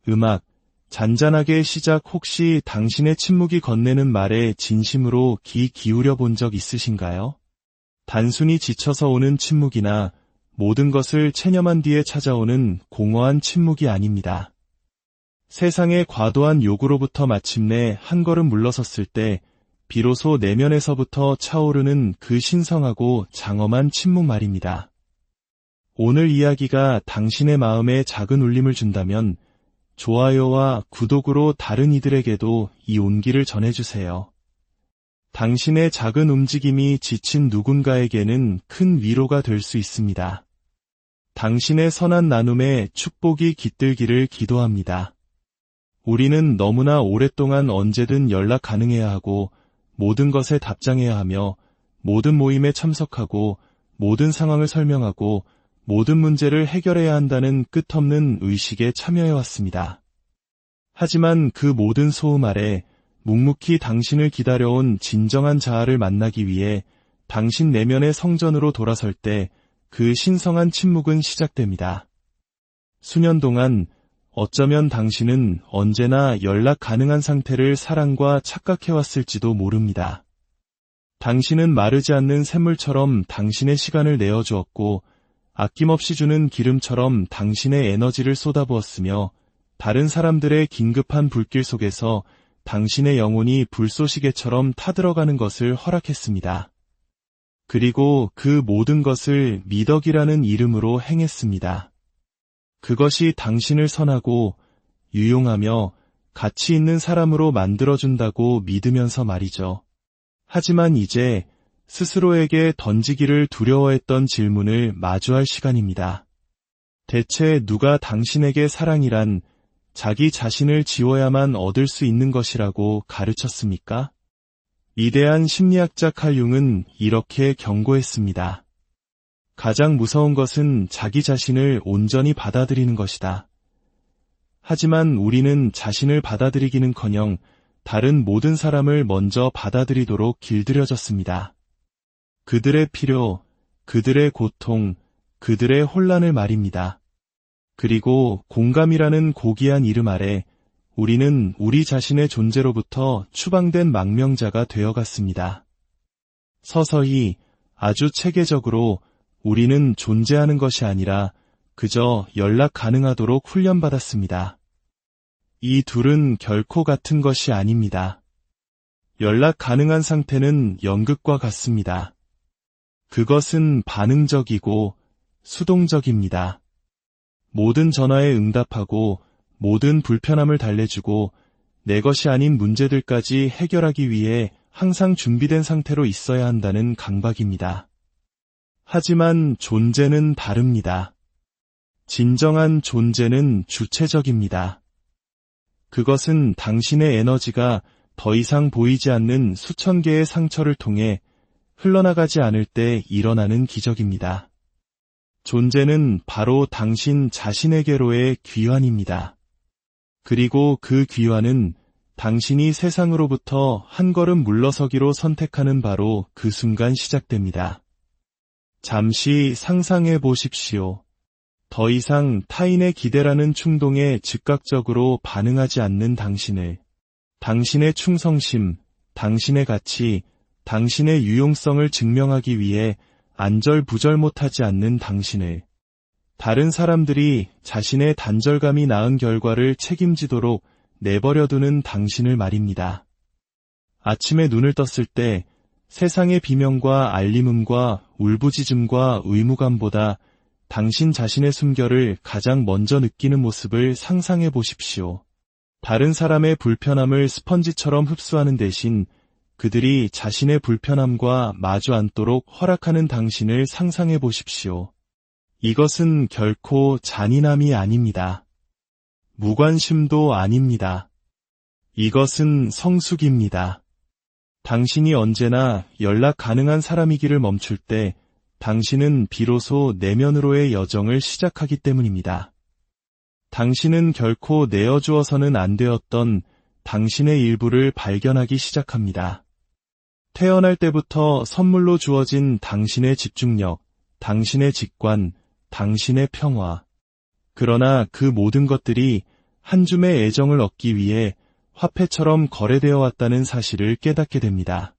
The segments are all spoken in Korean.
음악, 잔잔하게 시작. 혹시 당신의 침묵이 건네는 말에 진심으로 귀 기울여 본 적 있으신가요? 단순히 지쳐서 오는 침묵이나 모든 것을 체념한 뒤에 찾아오는 공허한 침묵이 아닙니다. 세상의 과도한 요구로부터 마침내 한 걸음 물러섰을 때 비로소 내면에서부터 차오르는 그 신성하고 장엄한 침묵 말입니다. 오늘 이야기가 당신의 마음에 작은 울림을 준다면 좋아요와 구독으로 다른 이들에게도 이 온기를 전해주세요. 당신의 작은 움직임이 지친 누군가에게는 큰 위로가 될 수 있습니다. 당신의 선한 나눔에 축복이 깃들기를 기도합니다. 우리는 너무나 오랫동안 언제든 연락 가능해야 하고 모든 것에 답장해야 하며 모든 모임에 참석하고 모든 상황을 설명하고 모든 문제를 해결해야 한다는 끝없는 의식에 참여해왔습니다. 하지만 그 모든 소음 아래 묵묵히 당신을 기다려온 진정한 자아를 만나기 위해 당신 내면의 성전으로 돌아설 때 그 신성한 침묵은 시작됩니다. 수년 동안 어쩌면 당신은 언제나 연락 가능한 상태를 사랑과 착각해왔을지도 모릅니다. 당신은 마르지 않는 샘물처럼 당신의 시간을 내어주었고 아낌없이 주는 기름처럼 당신의 에너지를 쏟아부었으며 다른 사람들의 긴급한 불길 속에서 당신의 영혼이 불쏘시개처럼 타들어가는 것을 허락했습니다. 그리고 그 모든 것을 미덕이라는 이름으로 행했습니다. 그것이 당신을 선하고 유용하며 가치 있는 사람으로 만들어준다고 믿으면서 말이죠. 하지만 이제 스스로에게 던지기를 두려워했던 질문을 마주할 시간입니다. 대체 누가 당신에게 사랑이란 자기 자신을 지워야만 얻을 수 있는 것이라고 가르쳤습니까? 위대한 심리학자 칼 융은 이렇게 경고했습니다. 가장 무서운 것은 자기 자신을 온전히 받아들이는 것이다. 하지만 우리는 자신을 받아들이기는커녕 다른 모든 사람을 먼저 받아들이도록 길들여졌습니다. 그들의 필요, 그들의 고통, 그들의 혼란을 말입니다. 그리고 공감이라는 고귀한 이름 아래 우리는 우리 자신의 존재로부터 추방된 망명자가 되어갔습니다. 서서히 아주 체계적으로 우리는 존재하는 것이 아니라 그저 연락 가능하도록 훈련받았습니다. 이 둘은 결코 같은 것이 아닙니다. 연락 가능한 상태는 연극과 같습니다. 그것은 반응적이고 수동적입니다. 모든 전화에 응답하고 모든 불편함을 달래주고 내 것이 아닌 문제들까지 해결하기 위해 항상 준비된 상태로 있어야 한다는 강박입니다. 하지만 존재는 다릅니다. 진정한 존재는 주체적입니다. 그것은 당신의 에너지가 더 이상 보이지 않는 수천 개의 상처를 통해 흘러나가지 않을 때 일어나는 기적입니다. 존재는 바로 당신 자신에게로의 귀환입니다. 그리고 그 귀환은 당신이 세상으로부터 한 걸음 물러서기로 선택하는 바로 그 순간 시작됩니다. 잠시 상상해 보십시오. 더 이상 타인의 기대라는 충동에 즉각적으로 반응하지 않는 당신을, 당신의 충성심, 당신의 가치, 당신의 유용성을 증명하기 위해 안절부절 못하지 않는 당신을, 다른 사람들이 자신의 단절감이 낳은 결과를 책임지도록 내버려두는 당신을 말입니다. 아침에 눈을 떴을 때 세상의 비명과 알림음과 울부짖음과 의무감보다 당신 자신의 숨결을 가장 먼저 느끼는 모습을 상상해 보십시오. 다른 사람의 불편함을 스펀지처럼 흡수하는 대신 그들이 자신의 불편함과 마주 앉도록 허락하는 당신을 상상해 보십시오. 이것은 결코 잔인함이 아닙니다. 무관심도 아닙니다. 이것은 성숙입니다. 당신이 언제나 연락 가능한 사람이기를 멈출 때 당신은 비로소 내면으로의 여정을 시작하기 때문입니다. 당신은 결코 내어주어서는 안 되었던 당신의 일부를 발견하기 시작합니다. 태어날 때부터 선물로 주어진 당신의 집중력, 당신의 직관, 당신의 평화. 그러나 그 모든 것들이 한 줌의 애정을 얻기 위해 화폐처럼 거래되어 왔다는 사실을 깨닫게 됩니다.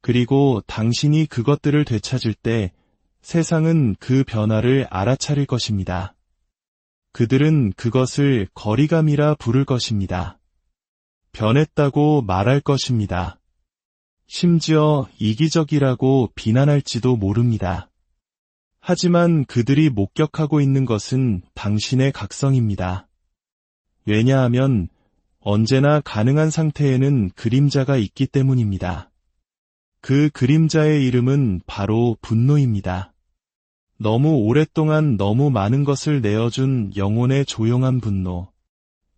그리고 당신이 그것들을 되찾을 때 세상은 그 변화를 알아차릴 것입니다. 그들은 그것을 거리감이라 부를 것입니다. 변했다고 말할 것입니다. 심지어 이기적이라고 비난할지도 모릅니다. 하지만 그들이 목격하고 있는 것은 당신의 각성입니다. 왜냐하면 언제나 가능한 상태에는 그림자가 있기 때문입니다. 그 그림자의 이름은 바로 분노입니다. 너무 오랫동안 너무 많은 것을 내어준 영혼의 조용한 분노.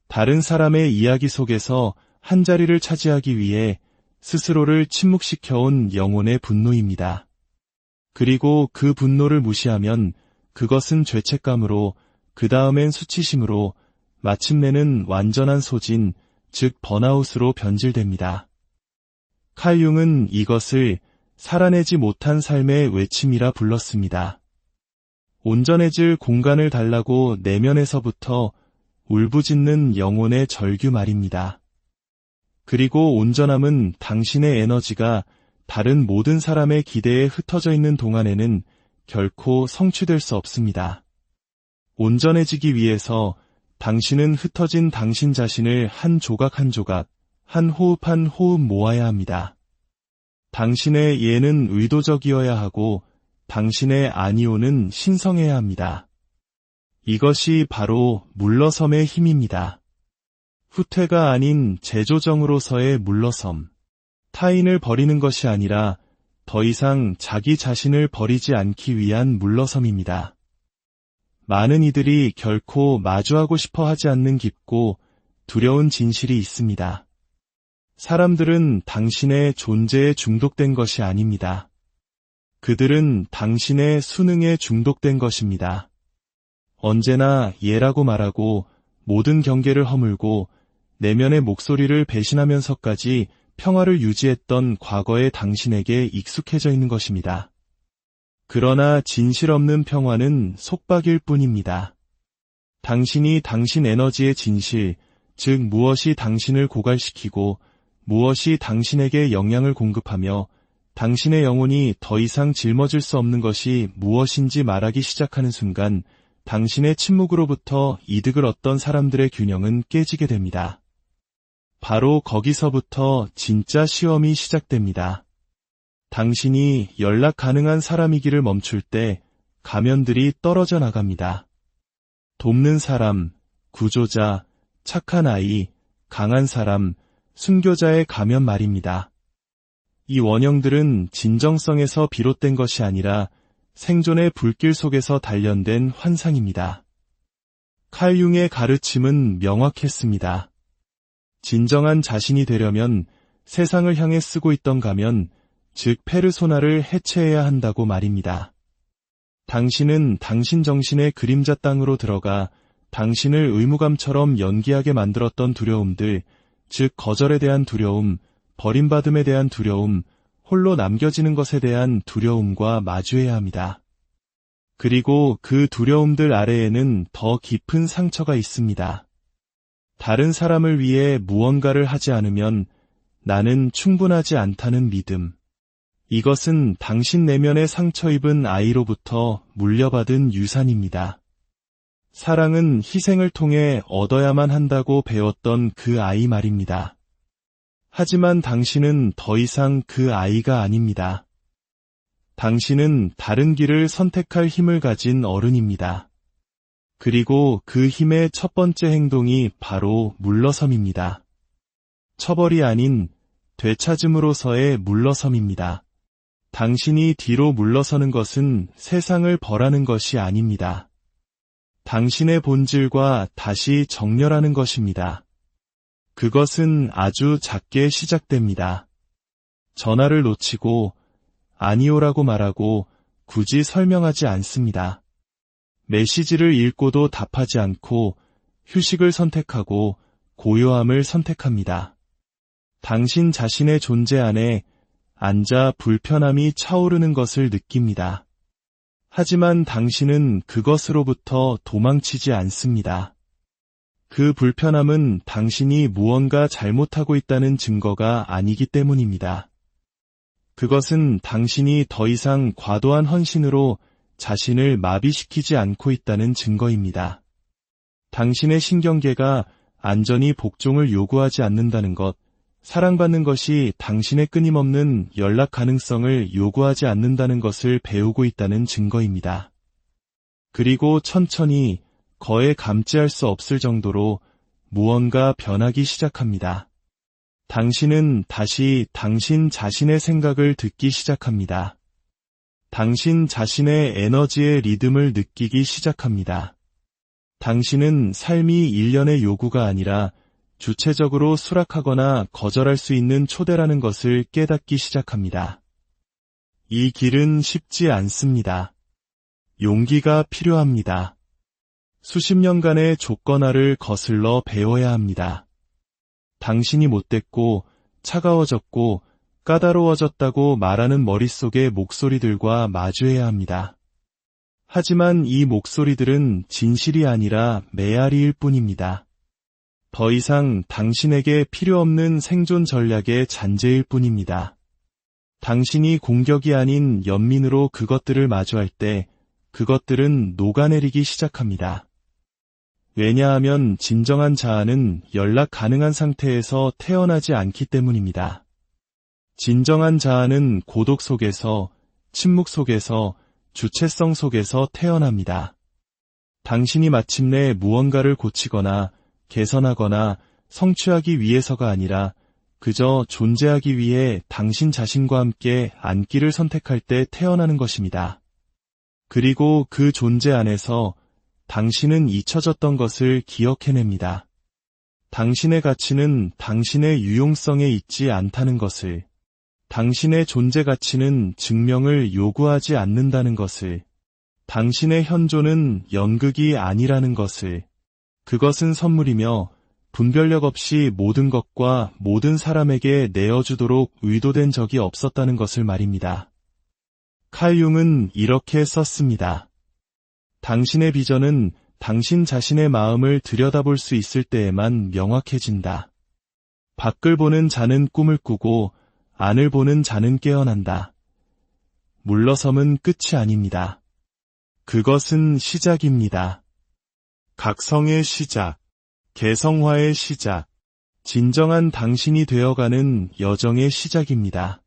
다른 사람의 이야기 속에서 한 자리를 차지하기 위해 스스로를 침묵시켜온 영혼의 분노입니다. 그리고 그 분노를 무시하면 그것은 죄책감으로, 그 다음엔 수치심으로, 마침내는 완전한 소진, 즉 번아웃으로 변질됩니다. 칼 융은 이것을 살아내지 못한 삶의 외침이라 불렀습니다. 온전해질 공간을 달라고 내면에서부터 울부짖는 영혼의 절규 말입니다. 그리고 온전함은 당신의 에너지가 다른 모든 사람의 기대에 흩어져 있는 동안에는 결코 성취될 수 없습니다. 온전해지기 위해서 당신은 흩어진 당신 자신을 한 조각 한 조각, 한 호흡 모아야 합니다. 당신의 예는 의도적이어야 하고 당신의 아니오는 신성해야 합니다. 이것이 바로 물러섬의 힘입니다. 후퇴가 아닌 재조정으로서의 물러섬. 타인을 버리는 것이 아니라 더 이상 자기 자신을 버리지 않기 위한 물러섬입니다. 많은 이들이 결코 마주하고 싶어 하지 않는 깊고 두려운 진실이 있습니다. 사람들은 당신의 존재에 중독된 것이 아닙니다. 그들은 당신의 수능에 중독된 것입니다. 언제나 예라고 말하고 모든 경계를 허물고 내면의 목소리를 배신하면서까지 평화를 유지했던 과거의 당신에게 익숙해져 있는 것입니다. 그러나 진실 없는 평화는 속박일 뿐입니다. 당신이 당신 에너지의 진실, 즉 무엇이 당신을 고갈시키고 무엇이 당신에게 영향을 공급하며 당신의 영혼이 더 이상 짊어질 수 없는 것이 무엇인지 말하기 시작하는 순간 당신의 침묵으로부터 이득을 얻던 사람들의 균형은 깨지게 됩니다. 바로 거기서부터 진짜 시험이 시작됩니다. 당신이 연락 가능한 사람이기를 멈출 때 가면들이 떨어져 나갑니다. 돕는 사람, 구조자, 착한 아이, 강한 사람, 순교자의 가면 말입니다. 이 원형들은 진정성에서 비롯된 것이 아니라 생존의 불길 속에서 단련된 환상입니다. 칼 융의 가르침은 명확했습니다. 진정한 자신이 되려면 세상을 향해 쓰고 있던 가면, 즉 페르소나를 해체해야 한다고 말입니다. 당신은 당신 정신의 그림자 땅으로 들어가 당신을 의무감처럼 연기하게 만들었던 두려움들, 즉 거절에 대한 두려움, 버림받음에 대한 두려움, 홀로 남겨지는 것에 대한 두려움과 마주해야 합니다. 그리고 그 두려움들 아래에는 더 깊은 상처가 있습니다. 다른 사람을 위해 무언가를 하지 않으면 나는 충분하지 않다는 믿음. 이것은 당신 내면의 상처 입은 아이로부터 물려받은 유산입니다. 사랑은 희생을 통해 얻어야만 한다고 배웠던 그 아이 말입니다. 하지만 당신은 더 이상 그 아이가 아닙니다. 당신은 다른 길을 선택할 힘을 가진 어른입니다. 그리고 그 힘의 첫 번째 행동이 바로 물러섬입니다. 처벌이 아닌 되찾음으로서의 물러섬입니다. 당신이 뒤로 물러서는 것은 세상을 벌하는 것이 아닙니다. 당신의 본질과 다시 정렬하는 것입니다. 그것은 아주 작게 시작됩니다. 전화를 놓치고 아니오라고 말하고 굳이 설명하지 않습니다. 메시지를 읽고도 답하지 않고 휴식을 선택하고 고요함을 선택합니다. 당신 자신의 존재 안에 앉아 불편함이 차오르는 것을 느낍니다. 하지만 당신은 그것으로부터 도망치지 않습니다. 그 불편함은 당신이 무언가 잘못하고 있다는 증거가 아니기 때문입니다. 그것은 당신이 더 이상 과도한 헌신으로 자신을 마비시키지 않고 있다는 증거입니다. 당신의 신경계가 안전히 복종을 요구하지 않는다는 것, 사랑받는 것이 당신의 끊임없는 연락 가능성을 요구하지 않는다는 것을 배우고 있다는 증거입니다. 그리고 천천히 거에 감지할 수 없을 정도로 무언가 변하기 시작합니다. 당신은 다시 당신 자신의 생각을 듣기 시작합니다. 당신 자신의 에너지의 리듬을 느끼기 시작합니다. 당신은 삶이 일련의 요구가 아니라 주체적으로 수락하거나 거절할 수 있는 초대라는 것을 깨닫기 시작합니다. 이 길은 쉽지 않습니다. 용기가 필요합니다. 수십 년간의 조건화를 거슬러 배워야 합니다. 당신이 못됐고 차가워졌고 까다로워졌다고 말하는 머릿속의 목소리들과 마주해야 합니다. 하지만 이 목소리들은 진실이 아니라 메아리일 뿐입니다. 더 이상 당신에게 필요 없는 생존 전략의 잔재일 뿐입니다. 당신이 공격이 아닌 연민으로 그것들을 마주할 때 그것들은 녹아내리기 시작합니다. 왜냐하면 진정한 자아는 연락 가능한 상태에서 태어나지 않기 때문입니다. 진정한 자아는 고독 속에서, 침묵 속에서, 주체성 속에서 태어납니다. 당신이 마침내 무언가를 고치거나 개선하거나 성취하기 위해서가 아니라 그저 존재하기 위해 당신 자신과 함께 앉기를 선택할 때 태어나는 것입니다. 그리고 그 존재 안에서 당신은 잊혀졌던 것을 기억해냅니다. 당신의 가치는 당신의 유용성에 있지 않다는 것을, 당신의 존재 가치는 증명을 요구하지 않는다는 것을, 당신의 현존은 연극이 아니라는 것을, 그것은 선물이며 분별력 없이 모든 것과 모든 사람에게 내어주도록 의도된 적이 없었다는 것을 말입니다. 칼 융은 이렇게 썼습니다. 당신의 비전은 당신 자신의 마음을 들여다볼 수 있을 때에만 명확해진다. 밖을 보는 자는 꿈을 꾸고 안을 보는 자는 깨어난다. 물러섬은 끝이 아닙니다. 그것은 시작입니다. 각성의 시작, 개성화의 시작, 진정한 당신이 되어가는 여정의 시작입니다.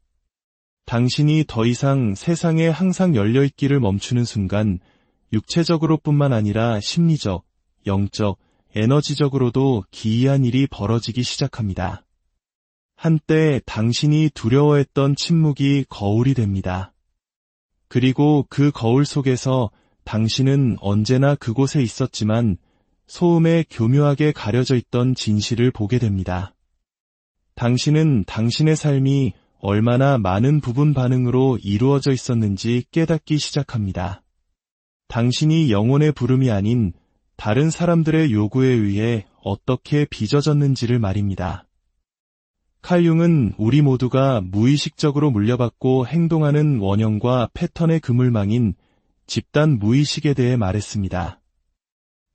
당신이 더 이상 세상에 항상 열려있기를 멈추는 순간 육체적으로 뿐만 아니라 심리적, 영적, 에너지적으로도 기이한 일이 벌어지기 시작합니다. 한때 당신이 두려워했던 침묵이 거울이 됩니다. 그리고 그 거울 속에서 당신은 언제나 그곳에 있었지만 소음에 교묘하게 가려져 있던 진실을 보게 됩니다. 당신은 당신의 삶이 얼마나 많은 부분 반응으로 이루어져 있었는지 깨닫기 시작합니다. 당신이 영혼의 부름이 아닌 다른 사람들의 요구에 의해 어떻게 빚어졌는지를 말입니다. 칼 융은 우리 모두가 무의식적으로 물려받고 행동하는 원형과 패턴의 그물망인 집단 무의식에 대해 말했습니다.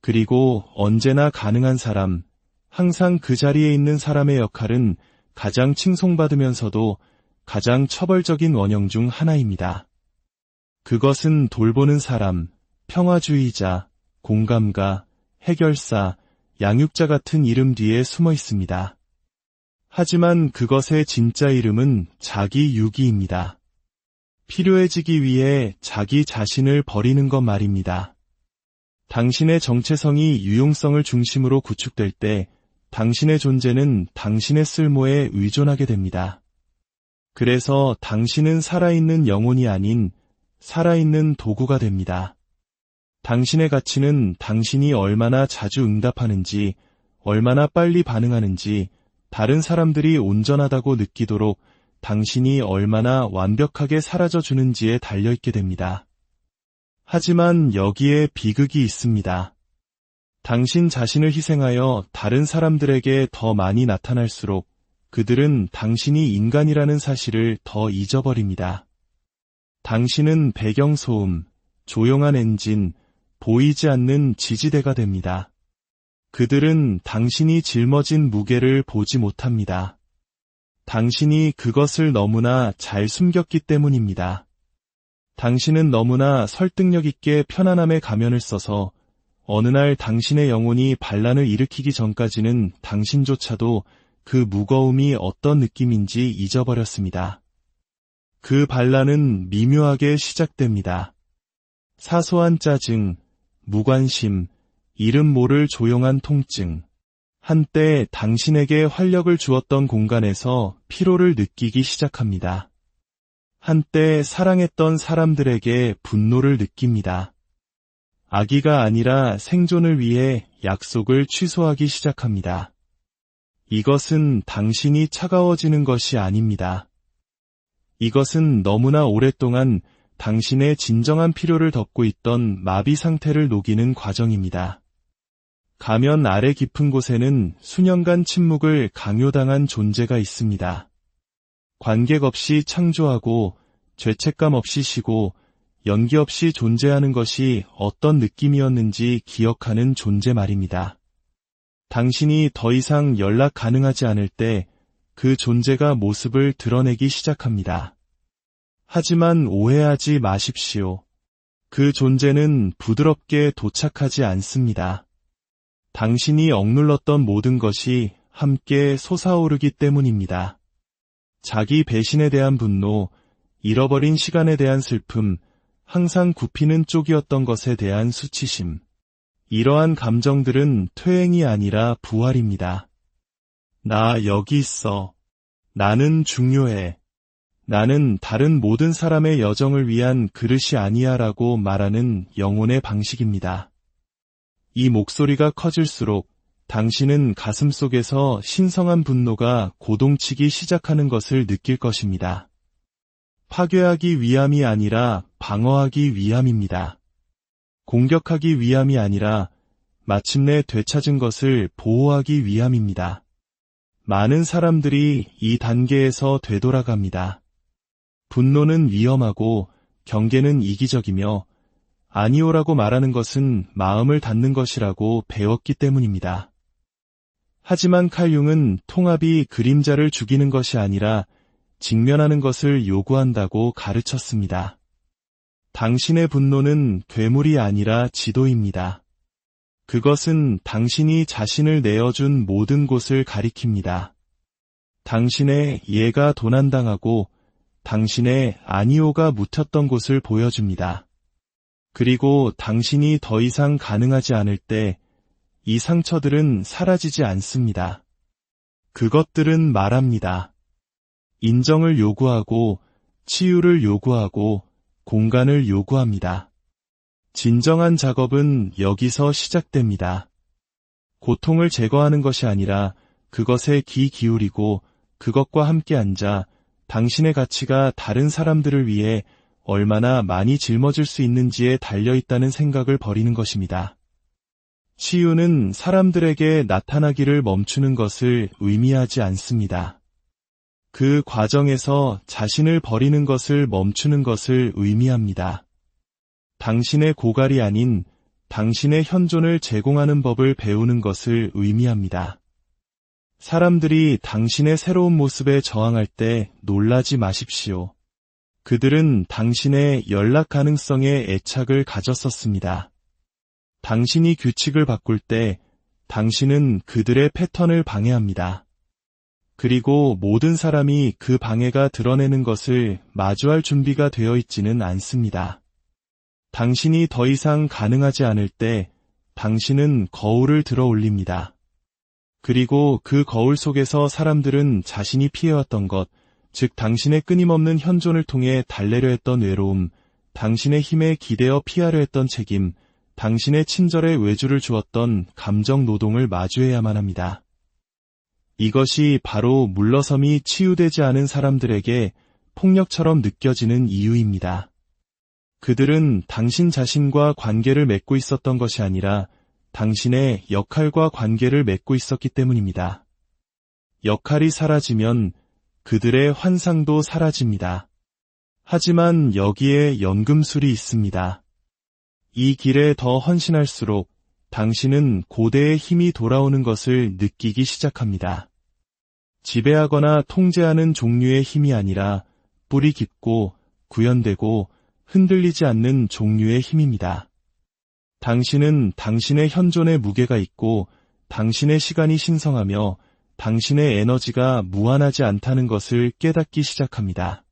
그리고 언제나 가능한 사람, 항상 그 자리에 있는 사람의 역할은 가장 칭송받으면서도 가장 처벌적인 원형 중 하나입니다. 그것은 돌보는 사람, 평화주의자, 공감가, 해결사, 양육자 같은 이름 뒤에 숨어 있습니다. 하지만 그것의 진짜 이름은 자기 유기입니다. 필요해지기 위해 자기 자신을 버리는 것 말입니다. 당신의 정체성이 유용성을 중심으로 구축될 때 당신의 존재는 당신의 쓸모에 의존하게 됩니다. 그래서 당신은 살아있는 영혼이 아닌 살아있는 도구가 됩니다. 당신의 가치는 당신이 얼마나 자주 응답하는지, 얼마나 빨리 반응하는지, 다른 사람들이 온전하다고 느끼도록 당신이 얼마나 완벽하게 살아져주는지에 달려있게 됩니다. 하지만 여기에 비극이 있습니다. 당신 자신을 희생하여 다른 사람들에게 더 많이 나타날수록 그들은 당신이 인간이라는 사실을 더 잊어버립니다. 당신은 배경소음, 조용한 엔진, 보이지 않는 지지대가 됩니다. 그들은 당신이 짊어진 무게를 보지 못합니다. 당신이 그것을 너무나 잘 숨겼기 때문입니다. 당신은 너무나 설득력 있게 편안함의 가면을 써서 어느 날 당신의 영혼이 반란을 일으키기 전까지는 당신조차도 그 무거움이 어떤 느낌인지 잊어버렸습니다. 그 반란은 미묘하게 시작됩니다. 사소한 짜증, 무관심, 이름 모를 조용한 통증. 한때 당신에게 활력을 주었던 공간에서 피로를 느끼기 시작합니다. 한때 사랑했던 사람들에게 분노를 느낍니다. 아기가 아니라 생존을 위해 약속을 취소하기 시작합니다. 이것은 당신이 차가워지는 것이 아닙니다. 이것은 너무나 오랫동안 당신의 진정한 필요를 덮고 있던 마비 상태를 녹이는 과정입니다. 가면 아래 깊은 곳에는 수년간 침묵을 강요당한 존재가 있습니다. 관객 없이 창조하고 죄책감 없이 쉬고 연기 없이 존재하는 것이 어떤 느낌이었는지 기억하는 존재 말입니다. 당신이 더 이상 연락 가능하지 않을 때 그 존재가 모습을 드러내기 시작합니다. 하지만 오해하지 마십시오. 그 존재는 부드럽게 도착하지 않습니다. 당신이 억눌렀던 모든 것이 함께 솟아오르기 때문입니다. 자기 배신에 대한 분노, 잃어버린 시간에 대한 슬픔, 항상 굽히는 쪽이었던 것에 대한 수치심. 이러한 감정들은 퇴행이 아니라 부활입니다. 나 여기 있어. 나는 중요해. 나는 다른 모든 사람의 여정을 위한 그릇이 아니야 라고 말하는 영혼의 방식입니다. 이 목소리가 커질수록 당신은 가슴속에서 신성한 분노가 고동치기 시작하는 것을 느낄 것입니다. 파괴하기 위함이 아니라 방어하기 위함입니다. 공격하기 위함이 아니라 마침내 되찾은 것을 보호하기 위함입니다. 많은 사람들이 이 단계에서 되돌아갑니다. 분노는 위험하고 경계는 이기적이며 아니오라고 말하는 것은 마음을 닫는 것이라고 배웠기 때문입니다. 하지만 칼 융은 통합이 그림자를 죽이는 것이 아니라 직면하는 것을 요구한다고 가르쳤습니다. 당신의 분노는 괴물이 아니라 지도입니다. 그것은 당신이 자신을 내어준 모든 곳을 가리킵니다. 당신의 예가 도난당하고 당신의 아니오가 묻혔던 곳을 보여줍니다. 그리고 당신이 더 이상 가능하지 않을 때 이 상처들은 사라지지 않습니다. 그것들은 말합니다. 인정을 요구하고 치유를 요구하고 공간을 요구합니다. 진정한 작업은 여기서 시작됩니다. 고통을 제거하는 것이 아니라 그것에 귀 기울이고 그것과 함께 앉아 당신의 가치가 다른 사람들을 위해 얼마나 많이 짊어질 수 있는지에 달려있다는 생각을 버리는 것입니다. 치유는 사람들에게 나타나기를 멈추는 것을 의미하지 않습니다. 그 과정에서 자신을 버리는 것을 멈추는 것을 의미합니다. 당신의 고갈이 아닌 당신의 현존을 제공하는 법을 배우는 것을 의미합니다. 사람들이 당신의 새로운 모습에 저항할 때 놀라지 마십시오. 그들은 당신의 연락 가능성에 애착을 가졌었습니다. 당신이 규칙을 바꿀 때 당신은 그들의 패턴을 방해합니다. 그리고 모든 사람이 그 방해가 드러내는 것을 마주할 준비가 되어 있지는 않습니다. 당신이 더 이상 가능하지 않을 때 당신은 거울을 들어 올립니다. 그리고 그 거울 속에서 사람들은 자신이 피해왔던 것, 즉 당신의 끊임없는 현존을 통해 달래려 했던 외로움, 당신의 힘에 기대어 피하려 했던 책임, 당신의 친절에 외주를 주었던 감정 노동을 마주해야만 합니다. 이것이 바로 물러섬이 치유되지 않은 사람들에게 폭력처럼 느껴지는 이유입니다. 그들은 당신 자신과 관계를 맺고 있었던 것이 아니라 당신의 역할과 관계를 맺고 있었기 때문입니다. 역할이 사라지면 그들의 환상도 사라집니다. 하지만 여기에 연금술이 있습니다. 이 길에 더 헌신할수록 당신은 고대의 힘이 돌아오는 것을 느끼기 시작합니다. 지배하거나 통제하는 종류의 힘이 아니라 뿌리 깊고 구현되고 흔들리지 않는 종류의 힘입니다. 당신은 당신의 현존에 무게가 있고 당신의 시간이 신성하며 당신의 에너지가 무한하지 않다는 것을 깨닫기 시작합니다.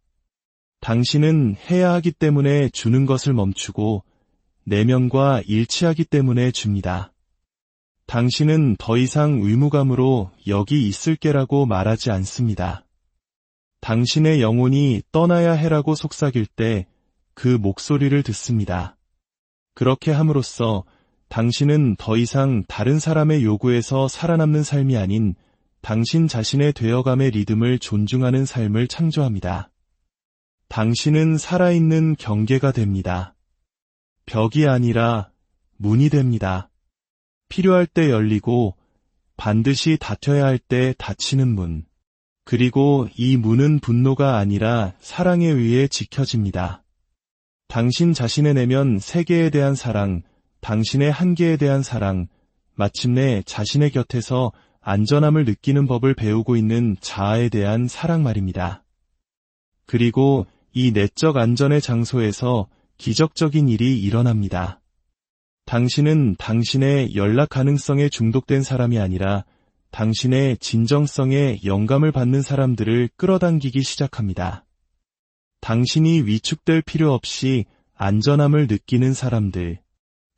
당신은 해야 하기 때문에 주는 것을 멈추고 내면과 일치하기 때문에 줍니다. 당신은 더 이상 의무감으로 여기 있을게라고 말하지 않습니다. 당신의 영혼이 떠나야 해라고 속삭일 때 그 목소리를 듣습니다. 그렇게 함으로써 당신은 더 이상 다른 사람의 요구에서 살아남는 삶이 아닌 당신 자신의 되어감의 리듬을 존중하는 삶을 창조합니다. 당신은 살아있는 경계가 됩니다. 벽이 아니라 문이 됩니다. 필요할 때 열리고 반드시 닫혀야 할 때 닫히는 문. 그리고 이 문은 분노가 아니라 사랑에 의해 지켜집니다. 당신 자신의 내면 세계에 대한 사랑, 당신의 한계에 대한 사랑, 마침내 자신의 곁에서 안전함을 느끼는 법을 배우고 있는 자아에 대한 사랑 말입니다. 그리고 이 내적 안전의 장소에서 기적적인 일이 일어납니다. 당신은 당신의 연락 가능성에 중독된 사람이 아니라 당신의 진정성에 영감을 받는 사람들을 끌어당기기 시작합니다. 당신이 위축될 필요 없이 안전함을 느끼는 사람들,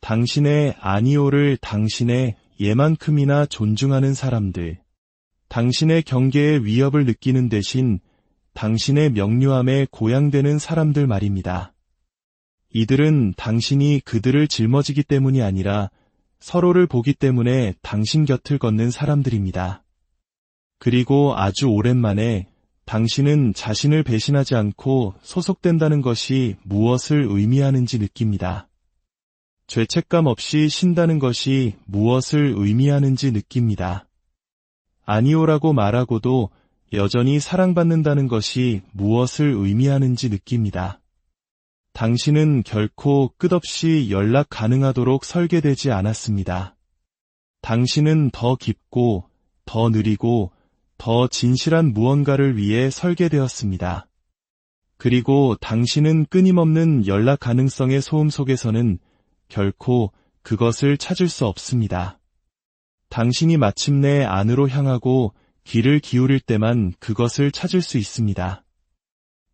당신의 아니오를 당신의 예만큼이나 존중하는 사람들, 당신의 경계의 위협을 느끼는 대신 당신의 명료함에 고양되는 사람들 말입니다. 이들은 당신이 그들을 짊어지기 때문이 아니라 서로를 보기 때문에 당신 곁을 걷는 사람들입니다. 그리고 아주 오랜만에 당신은 자신을 배신하지 않고 소속된다는 것이 무엇을 의미하는지 느낍니다. 죄책감 없이 쉰다는 것이 무엇을 의미하는지 느낍니다. 아니오라고 말하고도 여전히 사랑받는다는 것이 무엇을 의미하는지 느낍니다. 당신은 결코 끝없이 연락 가능하도록 설계되지 않았습니다. 당신은 더 깊고, 더 느리고, 더 진실한 무언가를 위해 설계되었습니다. 그리고 당신은 끊임없는 연락 가능성의 소음 속에서는 결코 그것을 찾을 수 없습니다. 당신이 마침내 안으로 향하고 귀를 기울일 때만 그것을 찾을 수 있습니다.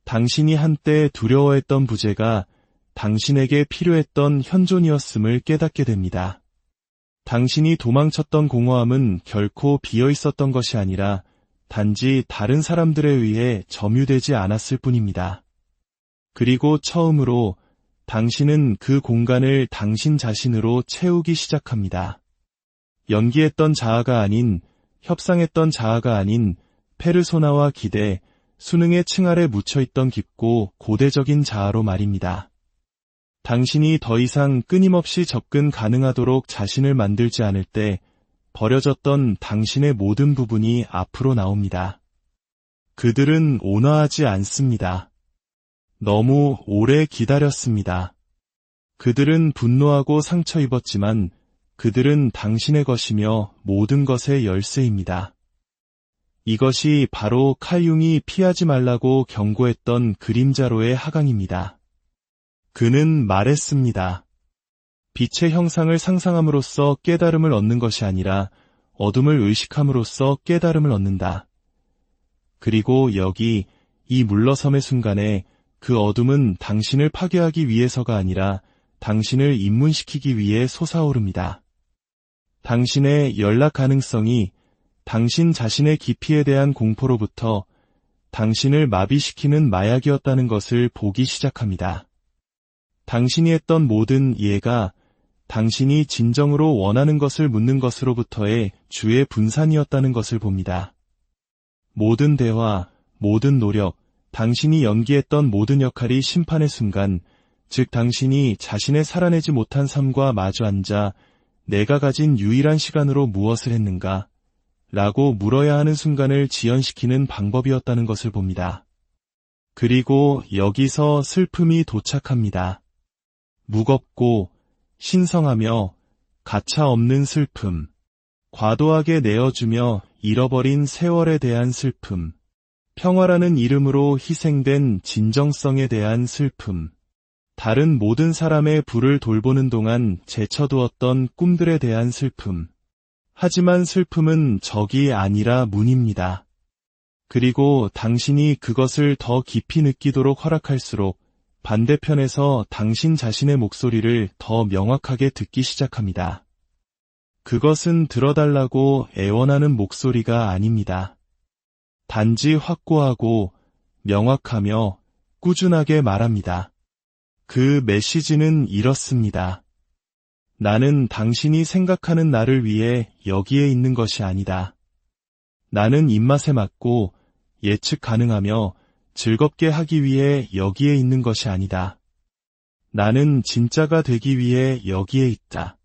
당신이 한때 두려워했던 부재가 당신에게 필요했던 현존이었음을 깨닫게 됩니다. 당신이 도망쳤던 공허함은 결코 비어 있었던 것이 아니라 단지 다른 사람들에 의해 점유되지 않았을 뿐입니다. 그리고 처음으로 당신은 그 공간을 당신 자신으로 채우기 시작합니다. 연기했던 자아가 아닌, 협상했던 자아가 아닌 페르소나와 기대, 수능의 층 아래 묻혀있던 깊고 고대적인 자아로 말입니다. 당신이 더 이상 끊임없이 접근 가능하도록 자신을 만들지 않을 때 버려졌던 당신의 모든 부분이 앞으로 나옵니다. 그들은 온화하지 않습니다. 너무 오래 기다렸습니다. 그들은 분노하고 상처 입었지만 그들은 당신의 것이며 모든 것의 열쇠입니다. 이것이 바로 칼융이 피하지 말라고 경고했던 그림자로의 하강입니다. 그는 말했습니다. 빛의 형상을 상상함으로써 깨달음을 얻는 것이 아니라 어둠을 의식함으로써 깨달음을 얻는다. 그리고 여기 이 물러섬의 순간에 그 어둠은 당신을 파괴하기 위해서가 아니라 당신을 입문시키기 위해 솟아오릅니다. 당신의 연락 가능성이 당신 자신의 깊이에 대한 공포로부터 당신을 마비시키는 마약이었다는 것을 보기 시작합니다. 당신이 했던 모든 이해가 당신이 진정으로 원하는 것을 묻는 것으로부터의 주의 분산이었다는 것을 봅니다. 모든 대화, 모든 노력, 당신이 연기했던 모든 역할이 심판의 순간, 즉 당신이 자신의 살아내지 못한 삶과 마주 앉아 내가 가진 유일한 시간으로 무엇을 했는가? 라고 물어야 하는 순간을 지연시키는 방법이었다는 것을 봅니다. 그리고 여기서 슬픔이 도착합니다. 무겁고 신성하며 가차 없는 슬픔, 과도하게 내어주며 잃어버린 세월에 대한 슬픔, 평화라는 이름으로 희생된 진정성에 대한 슬픔, 다른 모든 사람의 부를 돌보는 동안 제쳐두었던 꿈들에 대한 슬픔. 하지만 슬픔은 적이 아니라 문입니다. 그리고 당신이 그것을 더 깊이 느끼도록 허락할수록 반대편에서 당신 자신의 목소리를 더 명확하게 듣기 시작합니다. 그것은 들어달라고 애원하는 목소리가 아닙니다. 단지 확고하고 명확하며 꾸준하게 말합니다. 그 메시지는 이렇습니다. 나는 당신이 생각하는 나를 위해 여기에 있는 것이 아니다. 나는 입맛에 맞고 예측 가능하며 즐겁게 하기 위해 여기에 있는 것이 아니다. 나는 진짜가 되기 위해 여기에 있다.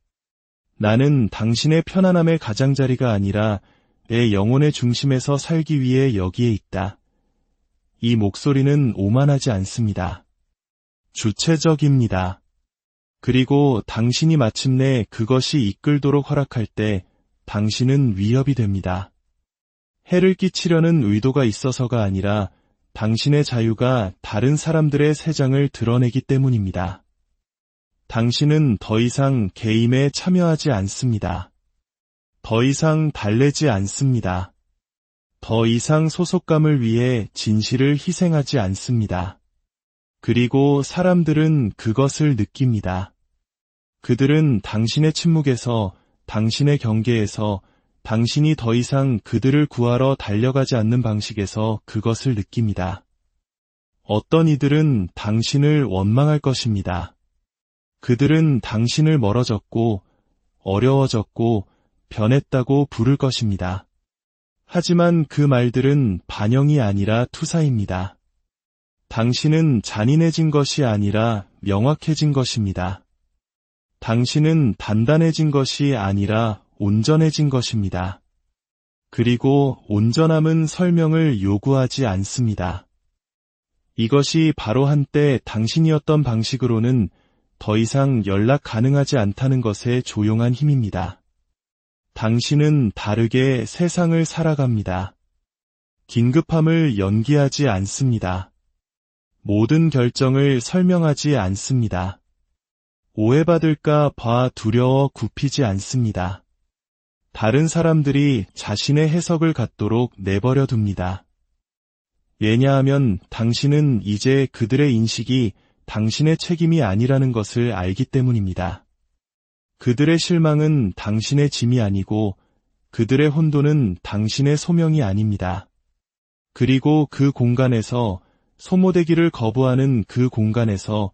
나는 당신의 편안함의 가장자리가 아니라 내 영혼의 중심에서 살기 위해 여기에 있다. 이 목소리는 오만하지 않습니다. 주체적입니다. 그리고 당신이 마침내 그것이 이끌도록 허락할 때 당신은 위협이 됩니다. 해를 끼치려는 의도가 있어서가 아니라 당신의 자유가 다른 사람들의 세장을 드러내기 때문입니다. 당신은 더 이상 게임에 참여하지 않습니다. 더 이상 달래지 않습니다. 더 이상 소속감을 위해 진실을 희생하지 않습니다. 그리고 사람들은 그것을 느낍니다. 그들은 당신의 침묵에서, 당신의 경계에서, 당신이 더 이상 그들을 구하러 달려가지 않는 방식에서 그것을 느낍니다. 어떤 이들은 당신을 원망할 것입니다. 그들은 당신을 멀어졌고, 어려워졌고, 변했다고 부를 것입니다. 하지만 그 말들은 반영이 아니라 투사입니다. 당신은 잔인해진 것이 아니라 명확해진 것입니다. 당신은 단단해진 것이 아니라 온전해진 것입니다. 그리고 온전함은 설명을 요구하지 않습니다. 이것이 바로 한때 당신이었던 방식으로는 더 이상 연락 가능하지 않다는 것의 조용한 힘입니다. 당신은 다르게 세상을 살아갑니다. 긴급함을 연기하지 않습니다. 모든 결정을 설명하지 않습니다. 오해받을까 봐 두려워 굽히지 않습니다. 다른 사람들이 자신의 해석을 갖도록 내버려 둡니다. 왜냐하면 당신은 이제 그들의 인식이 당신의 책임이 아니라는 것을 알기 때문입니다. 그들의 실망은 당신의 짐이 아니고 그들의 혼돈은 당신의 소명이 아닙니다. 그리고 그 공간에서 소모되기를 거부하는 그 공간에서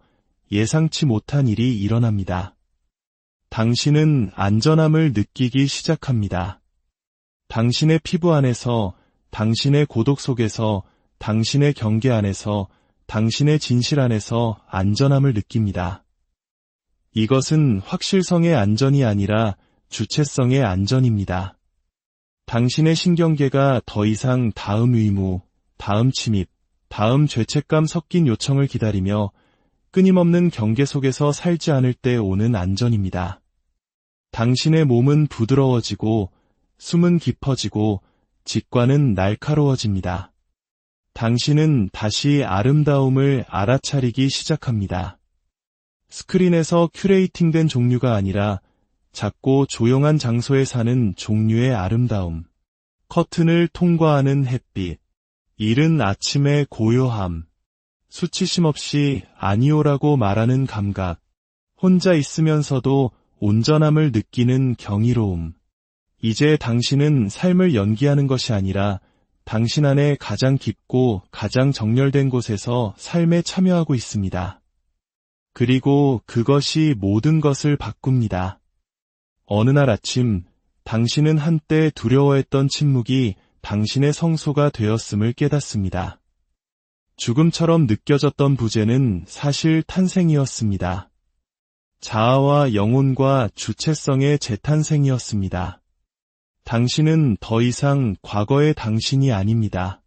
예상치 못한 일이 일어납니다. 당신은 안전함을 느끼기 시작합니다. 당신의 피부 안에서, 당신의 고독 속에서, 당신의 경계 안에서, 당신의 진실 안에서 안전함을 느낍니다. 이것은 확실성의 안전이 아니라 주체성의 안전입니다. 당신의 신경계가 더 이상 다음 의무, 다음 침입, 다음 죄책감 섞인 요청을 기다리며 끊임없는 경계 속에서 살지 않을 때 오는 안전입니다. 당신의 몸은 부드러워지고 숨은 깊어지고 직관은 날카로워집니다. 당신은 다시 아름다움을 알아차리기 시작합니다. 스크린에서 큐레이팅된 종류가 아니라 작고 조용한 장소에 사는 종류의 아름다움. 커튼을 통과하는 햇빛, 이른 아침의 고요함, 수치심 없이 아니오라고 말하는 감각, 혼자 있으면서도 온전함을 느끼는 경이로움. 이제 당신은 삶을 연기하는 것이 아니라 당신 안에 가장 깊고 가장 정렬된 곳에서 삶에 참여하고 있습니다. 그리고 그것이 모든 것을 바꿉니다. 어느 날 아침, 당신은 한때 두려워했던 침묵이 당신의 성소가 되었음을 깨닫습니다. 죽음처럼 느껴졌던 부재는 사실 탄생이었습니다. 자아와 영혼과 주체성의 재탄생이었습니다. 당신은 더 이상 과거의 당신이 아닙니다.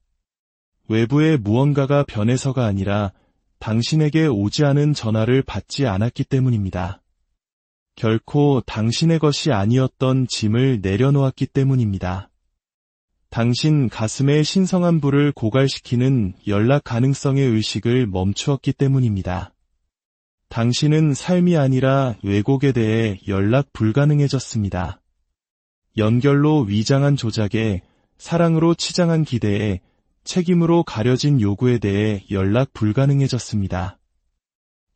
외부의 무언가가 변해서가 아니라 당신에게 오지 않은 전화를 받지 않았기 때문입니다. 결코 당신의 것이 아니었던 짐을 내려놓았기 때문입니다. 당신 가슴의 신성한 불을 고갈시키는 연락 가능성의 의식을 멈추었기 때문입니다. 당신은 삶이 아니라 왜곡에 대해 연락 불가능해졌습니다. 연결로 위장한 조작에, 사랑으로 치장한 기대에, 책임으로 가려진 요구에 대해 연락 불가능해졌습니다.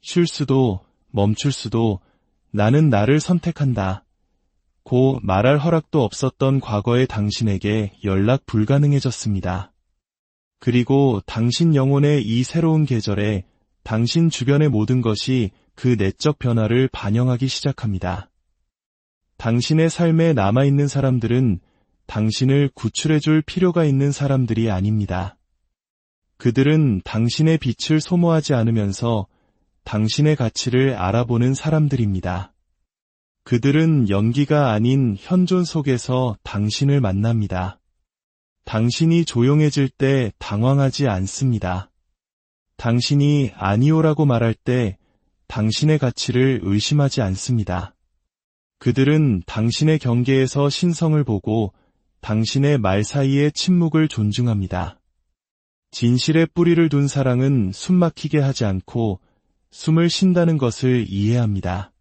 쉴 수도, 멈출 수도, 나는 나를 선택한다. 고 말할 허락도 없었던 과거의 당신에게 연락 불가능해졌습니다. 그리고 당신 영혼의 이 새로운 계절에 당신 주변의 모든 것이 그 내적 변화를 반영하기 시작합니다. 당신의 삶에 남아있는 사람들은 당신을 구출해줄 필요가 있는 사람들이 아닙니다. 그들은 당신의 빛을 소모하지 않으면서 당신의 가치를 알아보는 사람들입니다. 그들은 연기가 아닌 현존 속에서 당신을 만납니다. 당신이 조용해질 때 당황하지 않습니다. 당신이 아니오라고 말할 때 당신의 가치를 의심하지 않습니다. 그들은 당신의 경계에서 신성을 보고 당신의 말 사이의 침묵을 존중합니다. 진실에 뿌리를 둔 사랑은 숨막히게 하지 않고 숨을 쉰다는 것을 이해합니다.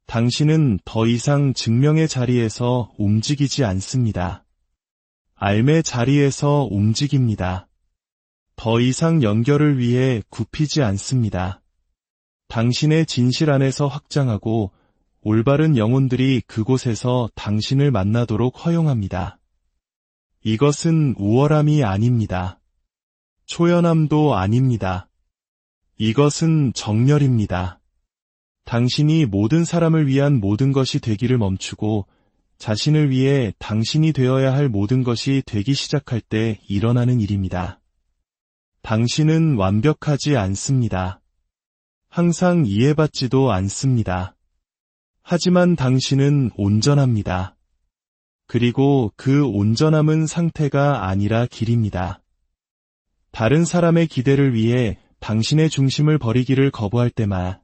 당신은 더 이상 증명의 자리에서 움직이지 않습니다. 삶의 자리에서 움직입니다. 더 이상 연결을 위해 굽히지 않습니다. 당신의 진실 안에서 확장하고 올바른 영혼들이 그곳에서 당신을 만나도록 허용합니다. 이것은 우월함이 아닙니다. 초연함도 아닙니다. 이것은 정렬입니다. 당신이 모든 사람을 위한 모든 것이 되기를 멈추고 자신을 위해 당신이 되어야 할 모든 것이 되기 시작할 때 일어나는 일입니다. 당신은 완벽하지 않습니다. 항상 이해받지도 않습니다. 하지만 당신은 온전합니다. 그리고 그 온전함은 상태가 아니라 길입니다. 다른 사람의 기대를 위해 당신의 중심을 버리기를 거부할 때마다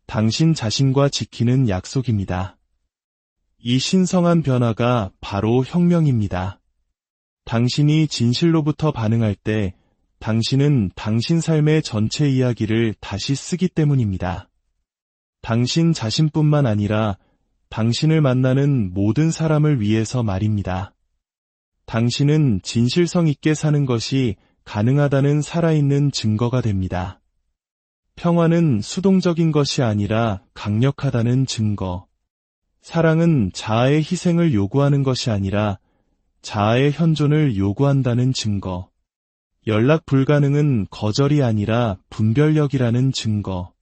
당신 자신과 지키는 약속입니다. 이 신성한 변화가 바로 혁명입니다. 당신이 진실로부터 반응할 때 당신은 당신 삶의 전체 이야기를 다시 쓰기 때문입니다. 당신 자신뿐만 아니라 당신을 만나는 모든 사람을 위해서 말입니다. 당신은 진실성 있게 사는 것이 가능하다는 살아있는 증거가 됩니다. 평화는 수동적인 것이 아니라 강력하다는 증거. 사랑은 자아의 희생을 요구하는 것이 아니라 자아의 현존을 요구한다는 증거. 연락 불가능은 거절이 아니라 분별력이라는 증거.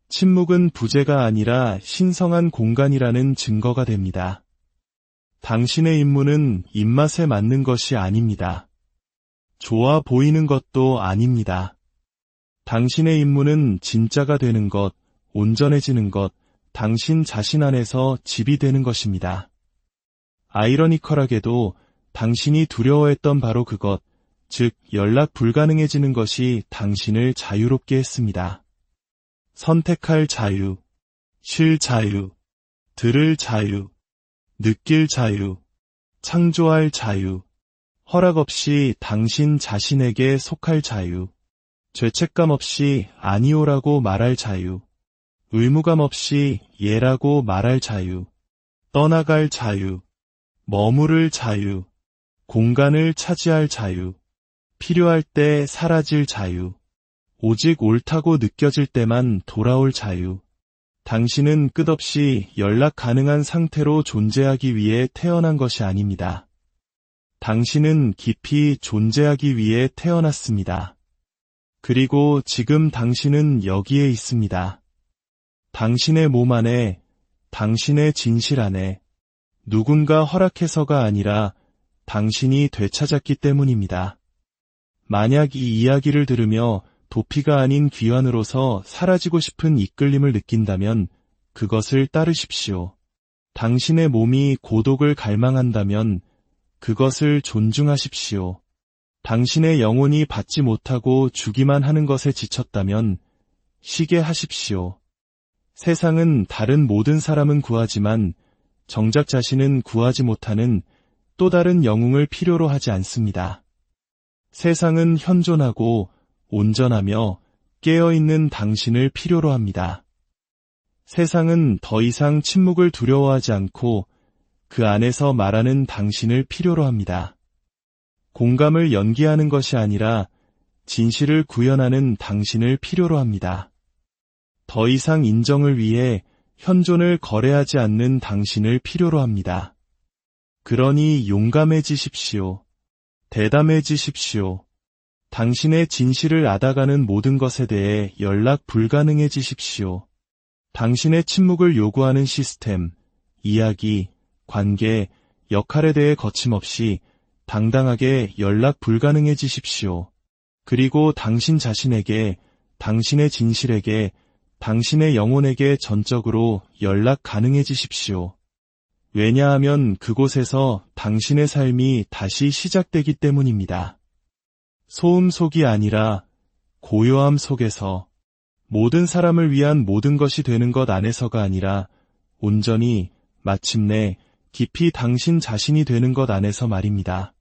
침묵은 부재가 아니라 신성한 공간이라는 증거가 됩니다. 당신의 임무는 입맛에 맞는 것이 아닙니다. 좋아 보이는 것도 아닙니다. 당신의 임무는 진짜가 되는 것, 온전해지는 것, 당신 자신 안에서 집이 되는 것입니다. 아이러니컬하게도 당신이 두려워했던 바로 그것, 즉 연락 불가능해지는 것이 당신을 자유롭게 했습니다. 선택할 자유, 쉴 자유, 들을 자유, 느낄 자유, 창조할 자유, 허락 없이 당신 자신에게 속할 자유, 죄책감 없이 아니오라고 말할 자유, 의무감 없이 예라고 말할 자유, 떠나갈 자유, 머무를 자유, 공간을 차지할 자유, 필요할 때 사라질 자유, 오직 옳다고 느껴질 때만 돌아올 자유. 당신은 끝없이 연락 가능한 상태로 존재하기 위해 태어난 것이 아닙니다. 당신은 깊이 존재하기 위해 태어났습니다. 그리고 지금 당신은 여기에 있습니다. 당신의 몸 안에, 당신의 진실 안에, 누군가 허락해서가 아니라 당신이 되찾았기 때문입니다. 만약 이 이야기를 들으며 도피가 아닌 귀환으로서 사라지고 싶은 이끌림을 느낀다면 그것을 따르십시오. 당신의 몸이 고독을 갈망한다면 그것을 존중하십시오. 당신의 영혼이 받지 못하고 주기만 하는 것에 지쳤다면 쉬게 하십시오. 세상은 다른 모든 사람은 구하지만 정작 자신은 구하지 못하는 또 다른 영웅을 필요로 하지 않습니다. 세상은 현존하고 온전하며 깨어있는 당신을 필요로 합니다. 세상은 더 이상 침묵을 두려워하지 않고 그 안에서 말하는 당신을 필요로 합니다. 공감을 연기하는 것이 아니라 진실을 구현하는 당신을 필요로 합니다. 더 이상 인정을 위해 현존을 거래하지 않는 당신을 필요로 합니다. 그러니 용감해지십시오. 대담해지십시오. 당신의 진실을 앗아가는 모든 것에 대해 연락 불가능해지십시오. 당신의 침묵을 요구하는 시스템, 이야기, 관계, 역할에 대해 거침없이 당당하게 연락 불가능해지십시오. 그리고 당신 자신에게, 당신의 진실에게, 당신의 영혼에게 전적으로 연락 가능해지십시오. 왜냐하면 그곳에서 당신의 삶이 다시 시작되기 때문입니다. 소음 속이 아니라 고요함 속에서, 모든 사람을 위한 모든 것이 되는 것 안에서가 아니라 온전히, 마침내 깊이 당신 자신이 되는 것 안에서 말입니다.